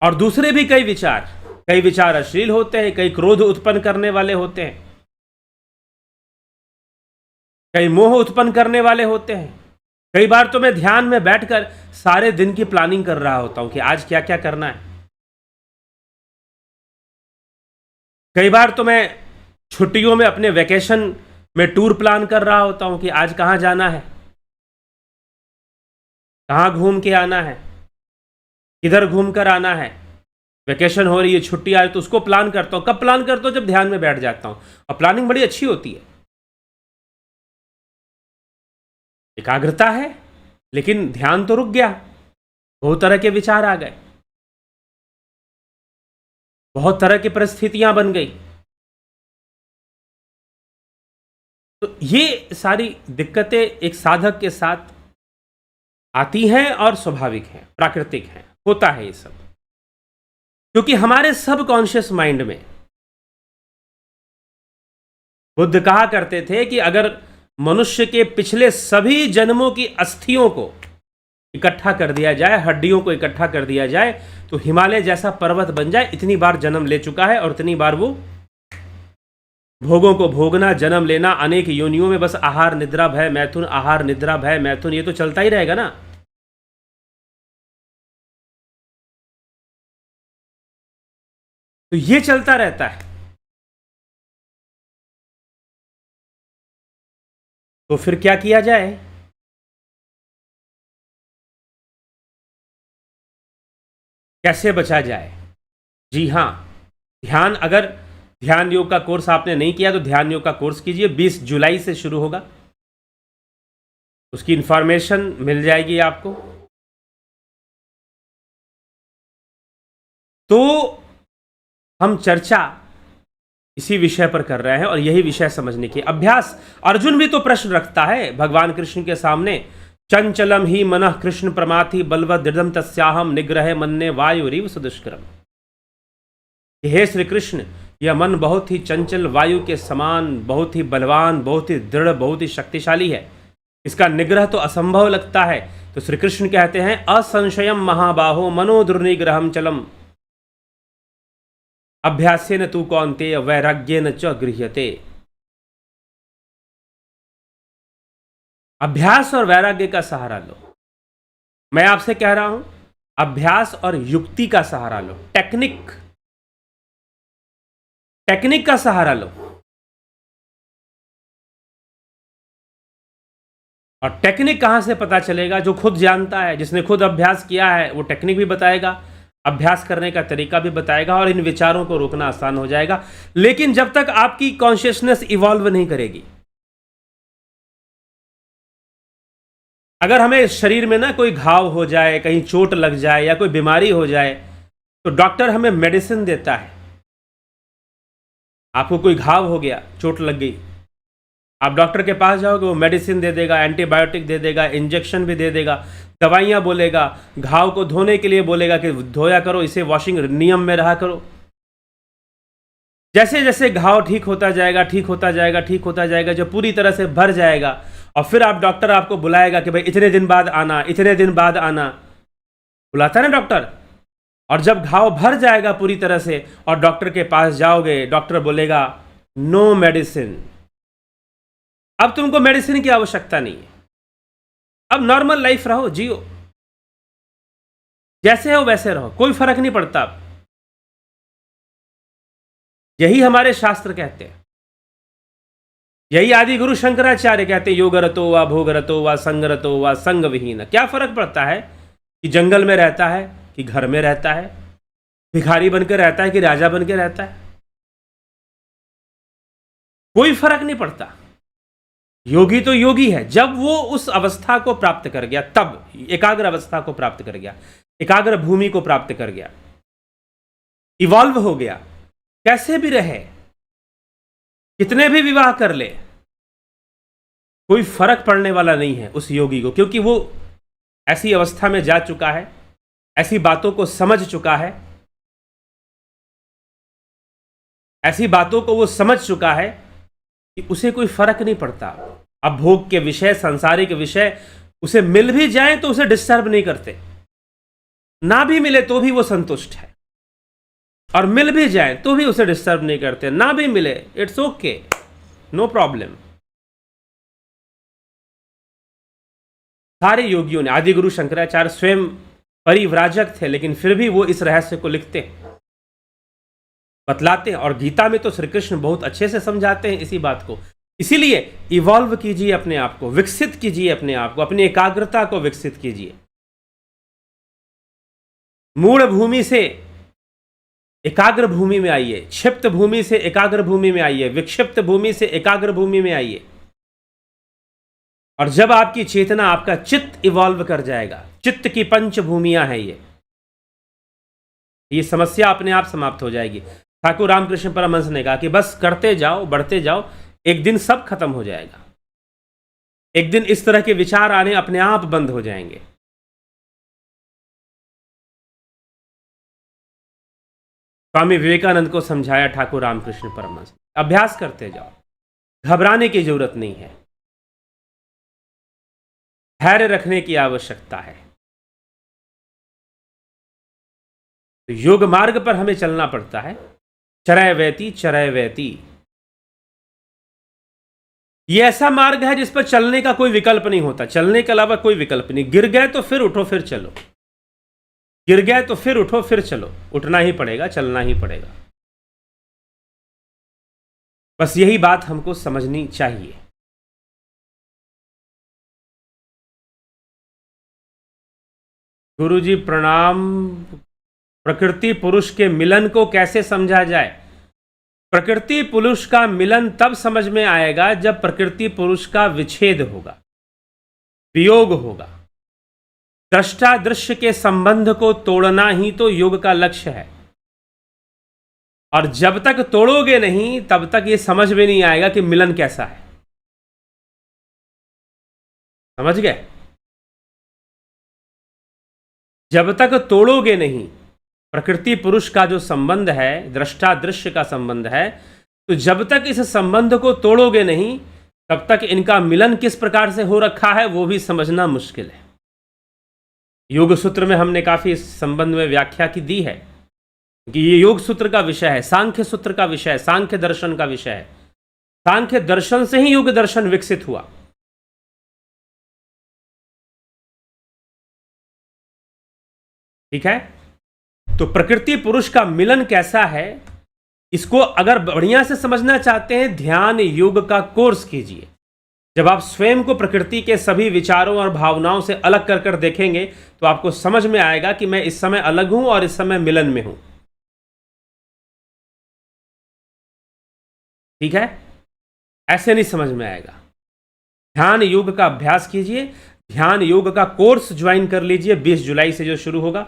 और दूसरे भी कई विचार अश्लील होते हैं, कई क्रोध उत्पन्न करने वाले होते हैं, कई मोह उत्पन्न करने वाले होते हैं। कई बार तो मैं ध्यान में बैठकर सारे दिन की प्लानिंग कर रहा होता हूं कि आज क्या क्या करना है। कई बार तो मैं छुट्टियों में अपने वेकेशन में टूर प्लान कर रहा होता हूं कि आज कहां जाना है, कहां घूम के आना है, किधर घूम कर आना है। वेकेशन हो रही है, छुट्टी आ रही, तो उसको प्लान करता हूं। कब प्लान करता हूं? जब ध्यान में बैठ जाता हूं, और प्लानिंग बड़ी अच्छी होती है, एकाग्रता है, लेकिन ध्यान तो रुक गया, बहुत तरह के विचार आ गए, बहुत तरह की परिस्थितियां बन गई। तो ये सारी दिक्कतें एक साधक के साथ आती हैं और स्वाभाविक हैं, प्राकृतिक हैं, होता है ये सब। क्योंकि हमारे सब कॉन्शियस माइंड में, बुद्ध कहा करते थे कि अगर मनुष्य के पिछले सभी जन्मों की अस्थियों को इकट्ठा कर दिया जाए, हड्डियों को इकट्ठा कर दिया जाए, तो हिमालय जैसा पर्वत बन जाए। इतनी बार जन्म ले चुका है और इतनी बार वो भोगों को भोगना, जन्म लेना, अनेक योनियों में बस आहार, निद्रा, भय, मैथुन, आहार, निद्रा, भय, मैथुन, ये तो चलता ही रहेगा ना। तो ये चलता रहता है। तो फिर क्या किया जाए? कैसे बचा जाए? जी हाँ, ध्यान, अगर ध्यान योग का कोर्स आपने नहीं किया तो ध्यान योग का कोर्स कीजिए। 20 जुलाई से शुरू होगा, उसकी इंफॉर्मेशन मिल जाएगी आपको। तो हम चर्चा इसी विषय पर कर रहे हैं और यही विषय समझने की अभ्यास। अर्जुन भी तो प्रश्न रखता है भगवान कृष्ण के सामने, चंचलम ही मनः कृष्ण प्रमाथि बलवद दृढ़म तस्याहम निग्रह मन्ने वायुरीव सुदुष्करम। हे श्री कृष्ण, यह मन बहुत ही चंचल वायु के समान, बहुत ही बलवान, बहुत ही दृढ़, बहुत ही शक्तिशाली है, इसका निग्रह तो असंभव लगता है। तो श्री कृष्ण कहते हैं असंशयम महाबाहो मनो दुर्निग्रहम चलम अभ्यासेन तू कौन्तेय वैराग्येन च गृह्यते। अभ्यास और वैराग्य का सहारा लो। मैं आपसे कह रहा हूं अभ्यास और युक्ति का सहारा लो, टेक्निक का सहारा लो। और टेक्निक कहां से पता चलेगा? जो खुद जानता है, जिसने खुद अभ्यास किया है, वो टेक्निक भी बताएगा, अभ्यास करने का तरीका भी बताएगा और इन विचारों को रोकना आसान हो जाएगा। लेकिन जब तक आपकी कॉन्शियसनेस इवॉल्व नहीं करेगी, अगर हमें शरीर में ना कोई घाव हो जाए, कहीं चोट लग जाए या कोई बीमारी हो जाए, तो डॉक्टर हमें मेडिसिन देता है। आपको कोई घाव हो गया, चोट लग गई, आप डॉक्टर के पास जाओगे, वो मेडिसिन दे देगा, एंटीबायोटिक दे देगा, इंजेक्शन भी दे देगा, दवाइयाँ बोलेगा, घाव को धोने के लिए बोलेगा कि धोया करो, इसे वॉशिंग नियम में रहा करो। जैसे जैसे घाव ठीक होता जाएगा, ठीक होता जाएगा, ठीक होता जाएगा, जब पूरी तरह से भर जाएगा और फिर डॉक्टर आपको बुलाएगा कि भाई इतने दिन बाद आना, इतने दिन बाद आना, बुलाता है ना डॉक्टर। और जब घाव भर जाएगा पूरी तरह से और डॉक्टर के पास जाओगे, डॉक्टर बोलेगा नो मेडिसिन, अब तुमको मेडिसिन की आवश्यकता नहीं है, अब नॉर्मल लाइफ रहो, जियो, जैसे हो वैसे रहो, कोई फर्क नहीं पड़ता। यही हमारे शास्त्र कहते हैं, यही आदि गुरु शंकराचार्य कहते हैं, योगरतो वा भोगरतो वा संगरतो वा संग विहीन। क्या फर्क पड़ता है कि जंगल में रहता है कि घर में रहता है, भिखारी बनकर रहता है कि राजा बनकर रहता है, कोई फर्क नहीं पड़ता। योगी तो योगी है जब वो उस अवस्था को प्राप्त कर गया, तब एकाग्र अवस्था को प्राप्त कर गया, एकाग्र भूमि को प्राप्त कर गया, इवॉल्व हो गया। कैसे भी रहे, कितने भी विवाह कर ले, कोई फर्क पड़ने वाला नहीं है उस योगी को, क्योंकि वो ऐसी अवस्था में जा चुका है, ऐसी बातों को समझ चुका है, ऐसी बातों को वो समझ चुका है कि उसे कोई फर्क नहीं पड़ता। अब भोग के विषय, सांसारिक विषय उसे मिल भी जाए तो उसे डिस्टर्ब नहीं करते, ना भी मिले तो भी वो संतुष्ट है, और मिल भी जाए तो भी उसे डिस्टर्ब नहीं करते, ना भी मिले इट्स ओके, नो प्रॉब्लम। सारे योगियों ने, आदि गुरु शंकराचार्य स्वयं परिव्राजक थे, लेकिन फिर भी वो इस रहस्य को लिखते हैं, बतलाते हैं, और गीता में तो श्री कृष्ण बहुत अच्छे से समझाते हैं इसी बात को। इसीलिए इवॉल्व कीजिए अपने आप को, विकसित कीजिए अपने आप को, अपनी एकाग्रता को विकसित कीजिए। मूढ़ भूमि से एकाग्र भूमि में आइए, क्षिप्त भूमि से एकाग्र भूमि में आइए, विक्षिप्त भूमि से एकाग्र भूमि में आइए। और जब आपकी चेतना, आपका चित्त इवॉल्व कर जाएगा, चित्त की पंच भूमियां हैं ये समस्या अपने आप समाप्त हो जाएगी। ठाकुर रामकृष्ण परमहंस ने कहा कि बस करते जाओ, बढ़ते जाओ, एक दिन सब खत्म हो जाएगा, एक दिन इस तरह के विचार आने अपने आप बंद हो जाएंगे। स्वामी विवेकानंद को समझाया ठाकुर रामकृष्ण परमहंस, अभ्यास करते जाओ, घबराने की जरूरत नहीं है, धैर्य रखने की आवश्यकता है। तो योग मार्ग पर हमें चलना पड़ता है, चरय वैती चरय वैती। ये ऐसा मार्ग है जिस पर चलने का कोई विकल्प नहीं होता, चलने के अलावा कोई विकल्प नहीं। गिर गए तो फिर उठो फिर चलो, गिर गए तो फिर उठो फिर चलो, उठना ही पड़ेगा, चलना ही पड़ेगा। बस यही बात हमको समझनी चाहिए। गुरुजी प्रणाम। प्रकृति पुरुष के मिलन को कैसे समझा जाए? प्रकृति पुरुष का मिलन तब समझ में आएगा जब प्रकृति पुरुष का विच्छेद होगा, वियोग होगा। दृष्टा दृश्य के संबंध को तोड़ना ही तो योग का लक्ष्य है। और जब तक तोड़ोगे नहीं तब तक ये समझ में नहीं आएगा कि मिलन कैसा है। समझ गए? जब तक तोड़ोगे नहीं प्रकृति पुरुष का जो संबंध है, दृष्टा दृश्य का संबंध है, तो जब तक इस संबंध को तोड़ोगे नहीं तब तक इनका मिलन किस प्रकार से हो रखा है वो भी समझना मुश्किल है। योग सूत्र में हमने काफी इस संबंध में व्याख्या की दी है कि ये योग सूत्र का विषय है, सांख्य सूत्र का विषय है, सांख्य दर्शन का विषय है। सांख्य दर्शन से ही योग दर्शन विकसित हुआ। ठीक है? तो प्रकृति पुरुष का मिलन कैसा है, इसको अगर बढ़िया से समझना चाहते हैं, ध्यान योग का कोर्स कीजिए। जब आप स्वयं को प्रकृति के सभी विचारों और भावनाओं से अलग कर कर देखेंगे तो आपको समझ में आएगा कि मैं इस समय अलग हूं और इस समय मिलन में हूं। ठीक है? ऐसे नहीं समझ में आएगा। ध्यान योग का अभ्यास कीजिए। ध्यान योग का कोर्स ज्वाइन कर लीजिए 20 जुलाई से जो शुरू होगा।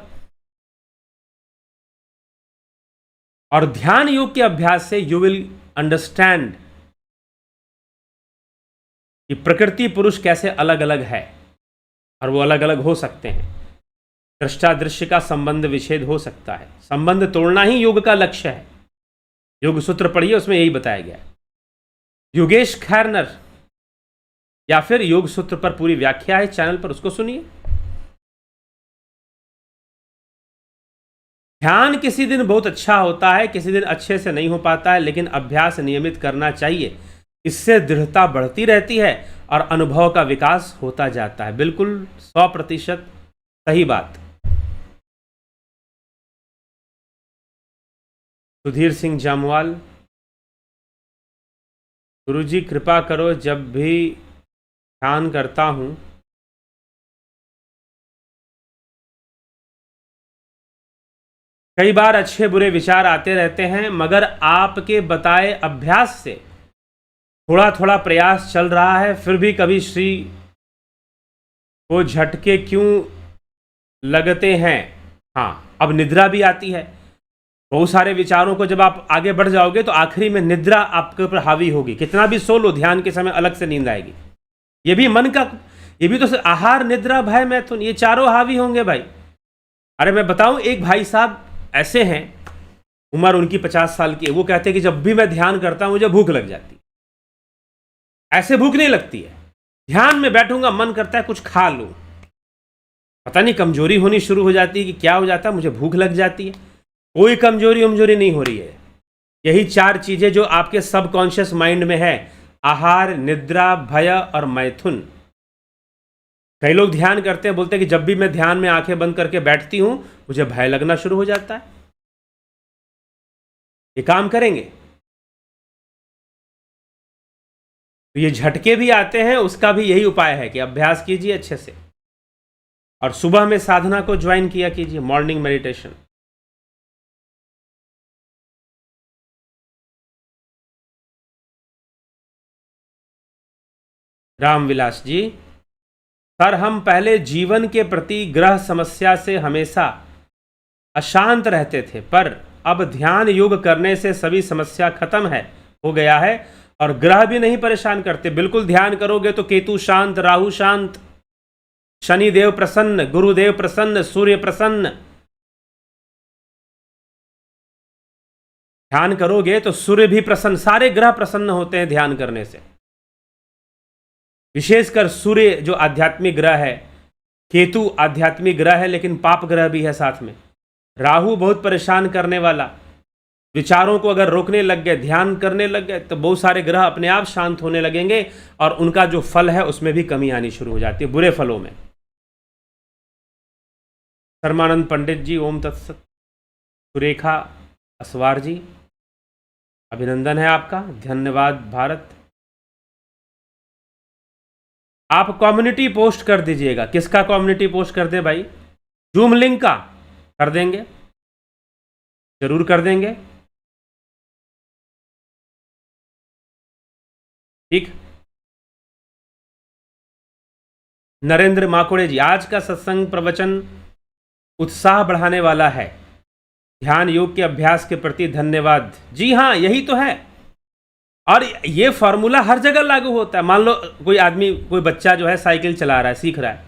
और ध्यान योग के अभ्यास से यू विल अंडरस्टैंड कि प्रकृति पुरुष कैसे अलग अलग है और वो अलग अलग हो सकते हैं। दृष्टा दृश्य का संबंध विच्छेद हो सकता है। संबंध तोड़ना ही योग का लक्ष्य है। योग सूत्र पढ़िए, उसमें यही बताया गया है। योगेश खैरनर या फिर योग सूत्र पर पूरी व्याख्या है चैनल पर, उसको सुनिए। ध्यान किसी दिन बहुत अच्छा होता है, किसी दिन अच्छे से नहीं हो पाता है, लेकिन अभ्यास नियमित करना चाहिए। इससे दृढ़ता बढ़ती रहती है और अनुभव का विकास होता जाता है। बिल्कुल 100% सही बात। सुधीर सिंह जामवाल, गुरुजी कृपा करो, जब भी ध्यान करता हूं कई बार अच्छे बुरे विचार आते रहते हैं, मगर आपके बताए अभ्यास से थोड़ा थोड़ा प्रयास चल रहा है, फिर भी कभी श्री को झटके क्यों लगते हैं। हाँ, अब निद्रा भी आती है। बहुत सारे विचारों को जब आप आगे बढ़ जाओगे तो आखिरी में निद्रा आपके ऊपर हावी होगी। कितना भी सो लो, ध्यान के समय अलग से नींद आएगी। ये भी मन का, ये भी तो आहार निद्रा भय मैथुन, ये चारों हावी होंगे भाई। अरे मैं बताऊं, एक भाई साहब ऐसे हैं, उम्र उनकी 50 साल की है, वो कहते हैं कि जब भी मैं ध्यान करता हूं मुझे भूख लग जाती है। ऐसे भूख नहीं लगती है, ध्यान में बैठूंगा मन करता है कुछ खा लूं। पता नहीं कमजोरी होनी शुरू हो जाती है कि क्या हो जाता है, मुझे भूख लग जाती है। कोई कमजोरी नहीं हो रही है। यही 4 चीजें जो आपके सबकॉन्शियस माइंड में है, आहार, निद्रा, भय और मैथुन। कई लोग ध्यान करते हैं, बोलते हैं कि जब भी मैं ध्यान में आंखें बंद करके बैठती हूं मुझे भय लगना शुरू हो जाता है। ये काम करेंगे तो ये झटके भी आते हैं, उसका भी यही उपाय है कि अभ्यास कीजिए अच्छे से। और सुबह में साधना को ज्वाइन किया कीजिए, morning meditation. Ramvilas ji, sir हम पहले जीवन के प्रति ग्रह समस्या से हमेशा अशांत रहते थे, पर अब ध्यान योग करने से सभी समस्या खत्म हो गया है और ग्रह भी नहीं परेशान करते। बिल्कुल ध्यान करोगे तो केतु शांत, राहु शांत, शनि देव प्रसन्न, गुरुदेव प्रसन्न, सूर्य प्रसन्न। ध्यान करोगे तो सूर्य भी प्रसन्न, सारे ग्रह प्रसन्न होते हैं ध्यान करने से। विशेषकर सूर्य जो आध्यात्मिक ग्रह है, केतु आध्यात्मिक ग्रह है लेकिन पाप ग्रह भी है साथ में, राहु बहुत परेशान करने वाला। विचारों को अगर रोकने लग गए, ध्यान करने लग गए तो बहुत सारे ग्रह अपने आप शांत होने लगेंगे और उनका जो फल है उसमें भी कमी आनी शुरू हो जाती है, बुरे फलों में। शर्मानंद पंडित जी, ओम तत्सत। सुरेखा असवार जी, अभिनंदन है आपका, धन्यवाद भारत। आप कम्युनिटी पोस्ट कर दीजिएगा। किसका कम्युनिटी पोस्ट कर दें भाई? जूम लिंक का कर देंगे, जरूर कर देंगे। ठीक। नरेंद्र माकोड़े जी, आज का सत्संग प्रवचन उत्साह बढ़ाने वाला है। ध्यान योग के अभ्यास के प्रति धन्यवाद। जी हाँ, यही तो है। और ये फॉर्मूला हर जगह लागू होता है। मान लो कोई आदमी, कोई बच्चा जो है साइकिल चला रहा है, सीख रहा है।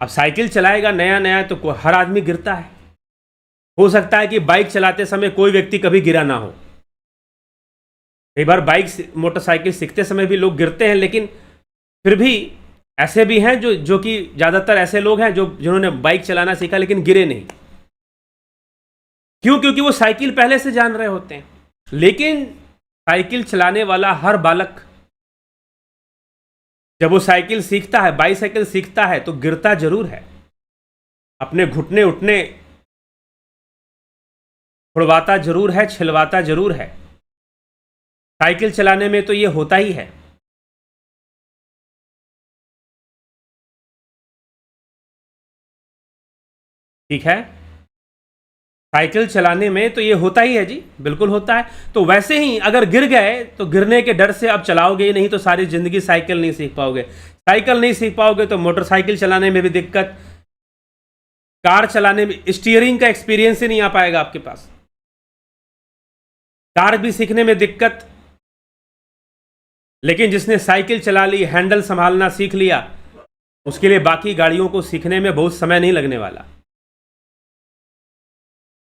अब साइकिल चलाएगा नया नया तो हर आदमी गिरता है। हो सकता है कि बाइक चलाते समय कोई व्यक्ति कभी गिरा ना हो। कई बार बाइक मोटरसाइकिल सीखते समय भी लोग गिरते हैं, लेकिन फिर भी ऐसे भी हैं जो कि ज़्यादातर ऐसे लोग हैं जिन्होंने बाइक चलाना सीखा लेकिन गिरे नहीं। क्यों? क्योंकि वो साइकिल पहले से जान रहे होते हैं। लेकिन साइकिल चलाने वाला हर बालक जब वो साइकिल सीखता है, बाईसाइकिल सीखता है, तो गिरता जरूर है, अपने घुटने उठने छुड़वाता जरूर है, छिलवाता जरूर है। साइकिल चलाने में तो ये होता ही है। ठीक है, साइकिल चलाने में तो ये होता ही है जी, बिल्कुल होता है। तो वैसे ही अगर गिर गए तो गिरने के डर से अब चलाओगे ही नहीं, तो सारी जिंदगी साइकिल नहीं सीख पाओगे। साइकिल नहीं सीख पाओगे तो मोटरसाइकिल चलाने में भी दिक्कत, कार चलाने में स्टीयरिंग का एक्सपीरियंस ही नहीं आ पाएगा आपके पास। कार भी सीखने में दिक्कत। लेकिन जिसने साइकिल चला ली, हैंडल संभालना सीख लिया, उसके लिए बाकी गाड़ियों को सीखने में बहुत समय नहीं लगने वाला।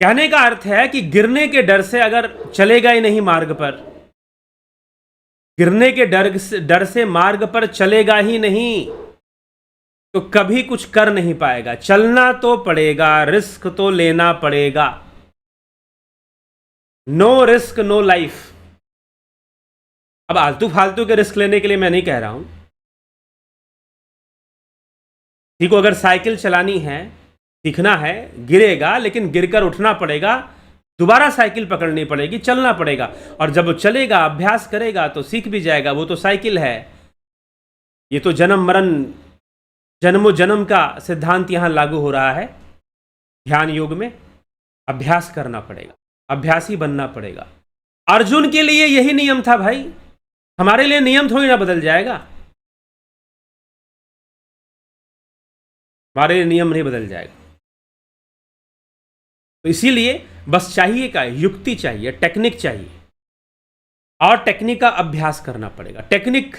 कहने का अर्थ है कि गिरने के डर से अगर चलेगा ही नहीं मार्ग पर, गिरने के डर से मार्ग पर चलेगा ही नहीं, तो कभी कुछ कर नहीं पाएगा। चलना तो पड़ेगा, रिस्क तो लेना पड़ेगा। No risk no life. अब आलतू फालतू के रिस्क लेने के लिए मैं नहीं कह रहा हूं। ठीक हो, अगर साइकिल चलानी है, सीखना है, गिरेगा, लेकिन गिरकर उठना पड़ेगा, दोबारा साइकिल पकड़नी पड़ेगी, चलना पड़ेगा। और जब वो चलेगा, अभ्यास करेगा, तो सीख भी जाएगा। वो तो साइकिल है। ये तो जन्म मरण, जन्मों जन्म का सिद्धांत यहां लागू हो रहा है। ध्यान योग में अभ्यास करना पड़ेगा, अभ्यासी बनना पड़ेगा। अर्जुन के लिए यही नियम था भाई। हमारे लिए नियम थोड़ी ना बदल जाएगा, हमारे लिए नियम नहीं बदल जाएगा। तो इसीलिए बस चाहिए क्या? युक्ति चाहिए, टेक्निक चाहिए, और टेक्निक का अभ्यास करना पड़ेगा। टेक्निक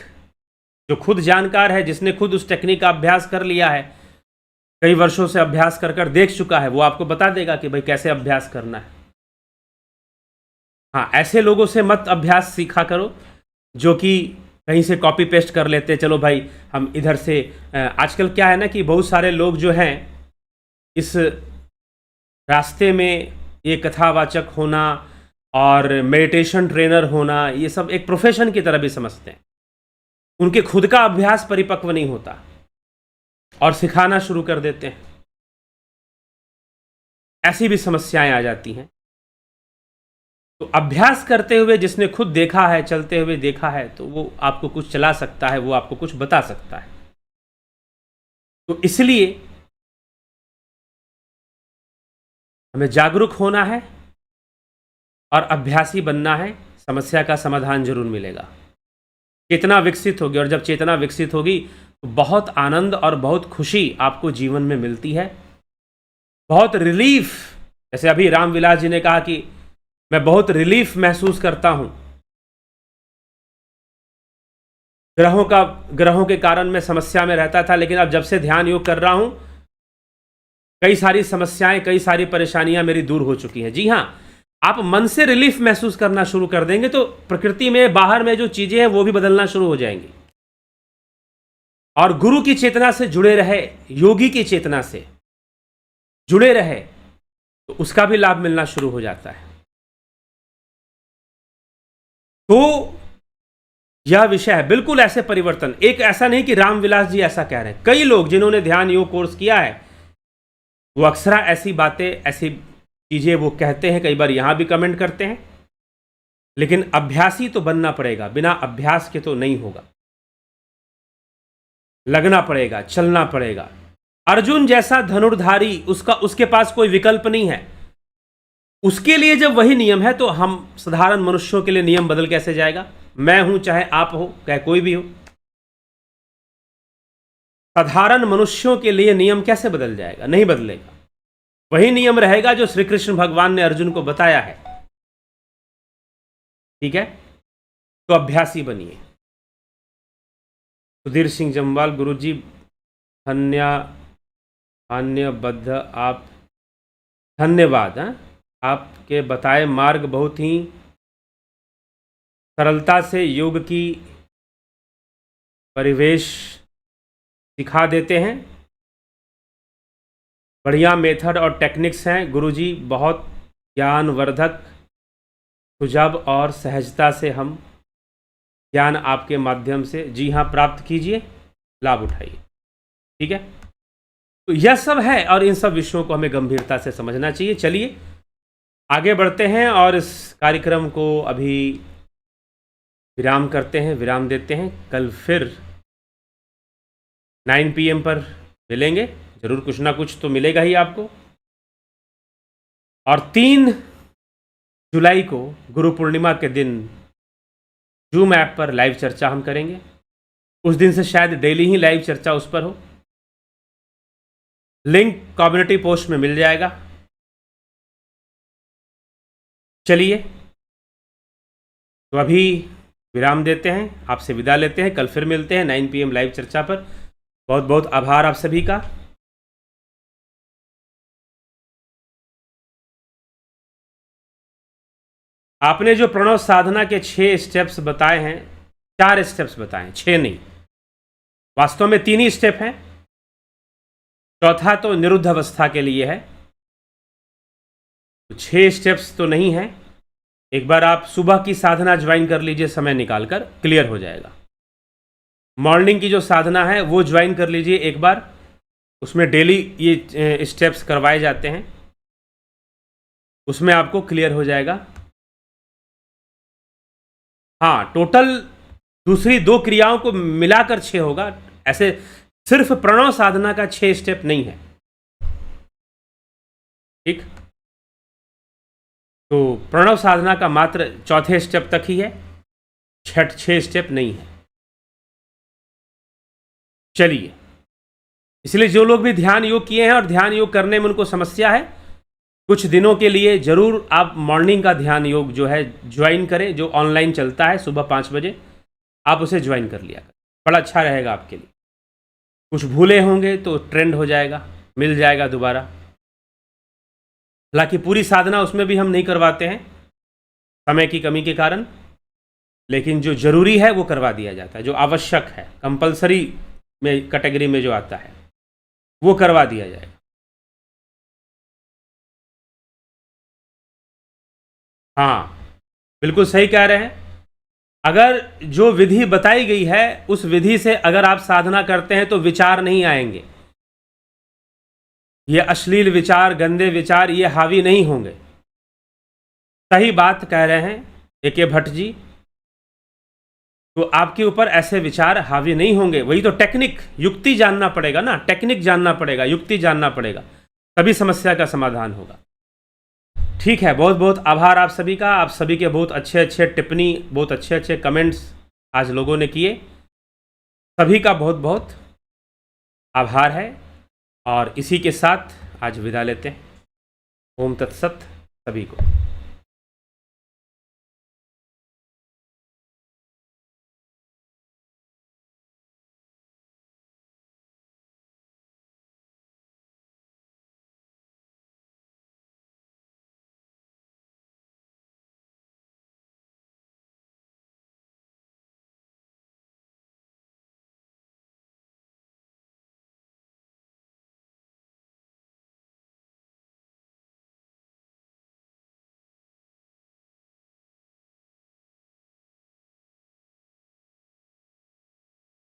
जो खुद जानकार है, जिसने खुद उस टेक्निक का अभ्यास कर लिया है, कई वर्षों से अभ्यास कर कर देख चुका है, वो आपको बता देगा कि भाई कैसे अभ्यास करना है। हाँ, ऐसे लोगों से मत अभ्यास सीखा करो जो कि कहीं से कॉपी पेस्ट कर लेते, चलो भाई हम इधर से। आजकल क्या है ना कि बहुत सारे लोग जो हैं इस रास्ते में, ये कथावाचक होना और मेडिटेशन ट्रेनर होना, ये सब एक प्रोफेशन की तरह भी समझते हैं। उनके खुद का अभ्यास परिपक्व नहीं होता और सिखाना शुरू कर देते हैं। ऐसी भी समस्याएं आ जाती हैं। तो अभ्यास करते हुए जिसने खुद देखा है, चलते हुए देखा है, तो वो आपको कुछ चला सकता है, वो आपको कुछ बता सकता है। तो इसलिए हमें जागरूक होना है और अभ्यासी बनना है। समस्या का समाधान जरूर मिलेगा। चेतना विकसित होगी, और जब चेतना विकसित होगी तो बहुत आनंद और बहुत खुशी आपको जीवन में मिलती है, बहुत रिलीफ। जैसे अभी रामविलास जी ने कहा कि मैं बहुत रिलीफ महसूस करता हूं। ग्रहों के कारण मैं समस्या में रहता था, लेकिन अब जब से ध्यान योग कर रहा हूं, कई सारी समस्याएं, कई सारी परेशानियां मेरी दूर हो चुकी हैं। जी हां, आप मन से रिलीफ महसूस करना शुरू कर देंगे तो प्रकृति में, बाहर में जो चीजें हैं वो भी बदलना शुरू हो जाएंगी। और गुरु की चेतना से जुड़े रहे, योगी की चेतना से जुड़े रहे, तो उसका भी लाभ मिलना शुरू हो जाता है। तो यह विषय है, बिल्कुल ऐसे परिवर्तन। एक ऐसा नहीं कि रामविलास जी ऐसा कह रहे हैं, कई लोग जिन्होंने ध्यान योग कोर्स किया है वो अक्सर ऐसी बातें, ऐसी चीजें वो कहते हैं, कई बार यहां भी कमेंट करते हैं। लेकिन अभ्यासी तो बनना पड़ेगा, बिना अभ्यास के तो नहीं होगा। लगना पड़ेगा, चलना पड़ेगा। अर्जुन जैसा धनुर्धारी, उसके पास कोई विकल्प नहीं है। उसके लिए जब वही नियम है, तो हम साधारण मनुष्यों के लिए नियम बदल कैसे जाएगा? मैं हूं, चाहे आप हो, चाहे कोई भी हो, साधारण मनुष्यों के लिए नियम कैसे बदल जाएगा? नहीं बदलेगा। वही नियम रहेगा जो श्री कृष्ण भगवान ने अर्जुन को बताया है। ठीक है, तो अभ्यासी बनिए। सुधीर सिंह जम्वाल, गुरुजी धन्यबद्ध आप, धन्यवाद। आपके बताए मार्ग बहुत ही सरलता से योग की परिवेश सिखा देते हैं। बढ़िया मेथड और टेक्निक्स हैं गुरुजी, बहुत ज्ञानवर्धक सुझाव और सहजता से हम ज्ञान आपके माध्यम से, जी हाँ, प्राप्त कीजिए, लाभ उठाइए। ठीक है, तो यह सब है और इन सब विषयों को हमें गंभीरता से समझना चाहिए। चलिए आगे बढ़ते हैं और इस कार्यक्रम को अभी विराम करते हैं, विराम देते हैं। कल फिर 9 PM पर मिलेंगे, जरूर कुछ ना कुछ तो मिलेगा ही आपको। और 3 जुलाई को गुरु पूर्णिमा के दिन जूम ऐप पर लाइव चर्चा हम करेंगे। उस दिन से शायद डेली ही लाइव चर्चा उस पर हो। लिंक कम्युनिटी पोस्ट में मिल जाएगा। चलिए तो अभी विराम देते हैं, आपसे विदा लेते हैं। कल फिर मिलते हैं 9 PM लाइव चर्चा पर। बहुत बहुत आभार आप सभी का। आपने जो प्रणव साधना के 6 स्टेप्स बताए हैं, 4 स्टेप्स बताए हैं, 6 नहीं, वास्तव में 3 ही स्टेप हैं। चौथा तो निरुद्ध अवस्था के लिए है, तो 6 स्टेप्स तो नहीं है। एक बार आप सुबह की साधना ज्वाइन कर लीजिए, समय निकालकर, क्लियर हो जाएगा। मॉर्निंग की जो साधना है वो ज्वाइन कर लीजिए एक बार, उसमें डेली ये स्टेप्स करवाए जाते हैं, उसमें आपको क्लियर हो जाएगा। हाँ, टोटल दूसरी 2 क्रियाओं को मिलाकर 6 होगा, ऐसे सिर्फ प्रणव साधना का 6 स्टेप नहीं है। ठीक, तो प्रणव साधना का मात्र 4थे स्टेप तक ही है, 6 स्टेप नहीं है। चलिए, इसलिए जो लोग भी ध्यान योग किए हैं और ध्यान योग करने में उनको समस्या है, कुछ दिनों के लिए जरूर आप मॉर्निंग का ध्यान योग जो है ज्वाइन करें, जो ऑनलाइन चलता है सुबह 5 बजे, आप उसे ज्वाइन कर लिया करें, बड़ा अच्छा रहेगा आपके लिए। कुछ भूले होंगे तो ट्रेंड हो जाएगा, मिल जाएगा दोबारा। हालांकि पूरी साधना उसमें भी हम नहीं करवाते हैं समय की कमी के कारण, लेकिन जो जरूरी है वो करवा दिया जाता है, जो आवश्यक है, कंपलसरी में कैटेगरी में जो आता है वो करवा दिया जाएगा। हाँ, बिल्कुल सही कह रहे हैं। अगर जो विधि बताई गई है उस विधि से अगर आप साधना करते हैं तो विचार नहीं आएंगे, ये अश्लील विचार, गंदे विचार ये हावी नहीं होंगे। सही बात कह रहे हैं AK भट्ट जी, तो आपके ऊपर ऐसे विचार हावी नहीं होंगे। वही तो टेक्निक, युक्ति जानना पड़ेगा ना, टेक्निक जानना पड़ेगा, युक्ति जानना पड़ेगा, तभी समस्या का समाधान होगा। ठीक है, बहुत बहुत आभार आप सभी का। आप सभी के बहुत अच्छे अच्छे टिप्पणी, बहुत अच्छे अच्छे कमेंट्स आज लोगों ने किए, सभी का बहुत बहुत आभार है। और इसी के साथ आज विदा लेते हैं। ओम तत्सत सभी को।